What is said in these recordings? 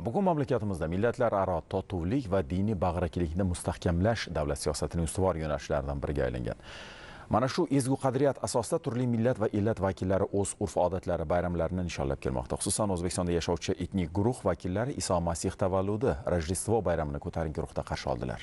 Bugun mamlakatimizda millatlararo totuvlik va diniy bag'rikelikni mustahkamlash davlat siyosatining ustuvor yo'nalishlaridan biriga aylangan. Mana shu ezgu qadriyat asosida turli millat va illat vakillari o'z urf-odatlari, bayramlarini nishonlab kelmoqda. Xususan O'zbekistonda yashovchi etnik guruh vakillari Iso Masih tavalludi, Rojdestvo bayramini ko'tarinki ruhda qarshi oldilar.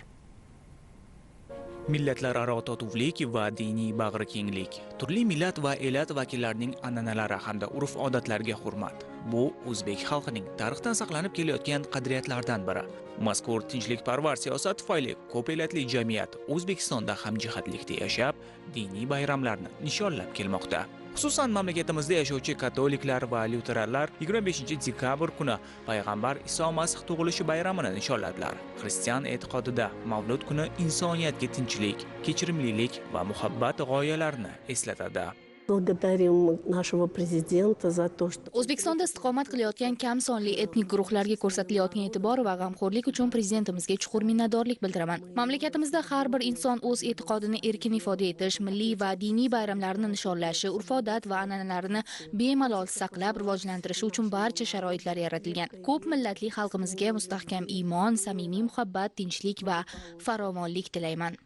Millatlararo totuvlik va diniy bag'rikenglik, turli millat va elat vakillarining an'analari hamda urf-odatlariga hurmat. Bu o'zbek xalqining tarixdan saqlanib kelayotgan qadriyatlardan biri. Mazkur tinchlikparvar siyosat tufayli ko'p elatli jamiyat O'zbekistonda hamjihatlikda yashab, diniy bayramlarni nishonlab kelmoqda. Xususan mamlakatimizda yashovchi katoliklar va lyuteranlar 25-dekabr kuni payg'ambar Iso Masih tug'ilishi bayramini nishonladilar. Xristian e'tiqodida Mavlud kuni insoniyatga tinchlik, kechirimlilik va muhabbat g'oyalarini eslatadi. Благодарим нашего президента за то, что O'zbekistonda istiqomat qilayotgan kam sonli etnik guruhlarga ko'rsatilayotgan e'tibor va g'amxo'rlik uchun prezidentimizga chuqur minnatdorlik bildiraman. Mamlakatimizda har bir inson o'z e'tiqodini erkin ifoda etish, milliy va diniy bayramlarini nishonlashi, urf-odat va an'analarini bemalol saqlab rivojlantirishi uchun barcha sharoitlar yaratilgan. Ko'p millatli xalqimizga mustahkam iymon, samimiy muhabbat, tinchlik va farovonlik tilayman.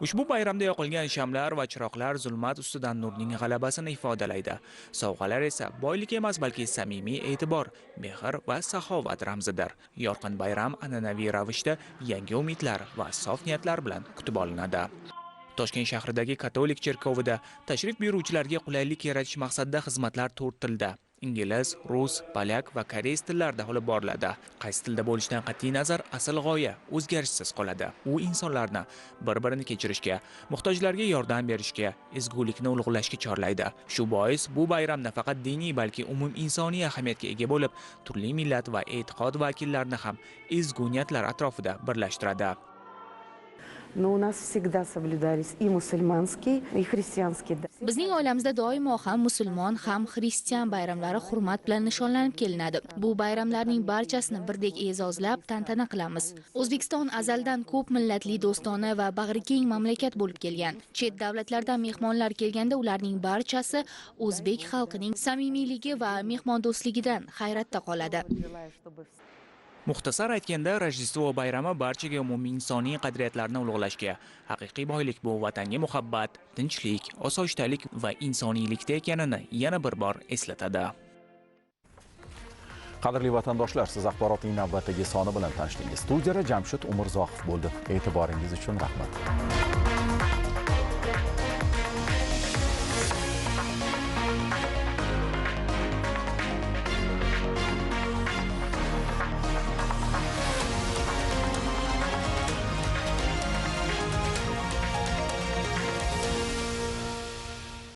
Ushbu bayramda yoqilgan shamlar va chiroqlar zulmat ustidan nurning g'alabasini ifodalaydi. Sovg'alar esa boylik emas, balki samimiy e'tibor, mehr va saxovat ramzidir. Yorqin bayram an'anaviy ravishda yangi umidlar va sof niyatlar bilan kutib olinadi. Toshkent shahridagi katolik cherkovida tashrif buyuruvchilarga qulaylik yaratish maqsadida xizmatlar 4 tilda: ingliz, rus, polyak va koreys tillarida olib boriladi. Qaysi tilda bo'lishidan qat'iy nazar asl g'oya o'zgarishsiz qoladi. U insonlarni bir-birini kechirishga, muhtojlarga yordam berishga, ezgulikni ulug'lashga chorlaydi. Shu bois bu bayram nafaqat diniy, balki umum insoniy ahamiyatga ega bo'lib, turli millat va e'tiqod vakillarini ham ezgu niyatlar atrofida birlashtiradi. Но у нас всегда соблюдались и мусульманские, и христианские. Bizning oilamizda doimo ham musulmon, ham xristian bayramlari hurmat bilan nishonlanib kelinadi. Bu bayramlarning barchasini birdek e'zozlab, tantana qilamiz. O'zbekiston azaldan ko'p millatli, do'stona va bag'rikeng mamlakat bo'lib kelgan. Chet davlatlardan mehmonlar kelganda ularning barchasi o'zbek xalqining samimiyligi va mehmondo'stligidan hayratda qoladi. Muxtasar aytganda, Rojdestvo bayrami barchaga umumiy insoniy qadriyatlarni ulug'lashga, haqiqiy boylik bu vatanga muhabbat, tinchlik, osoyishtalik va insoniylikda ekanini yana bir bor eslatadi. Qadrli vatandoshlar, siz axborotning navbatdagi soni bilan tanishdingiz. Studiyada Jamshid Umurzoqov bo'ldi. E'tiboringiz uchun rahmat.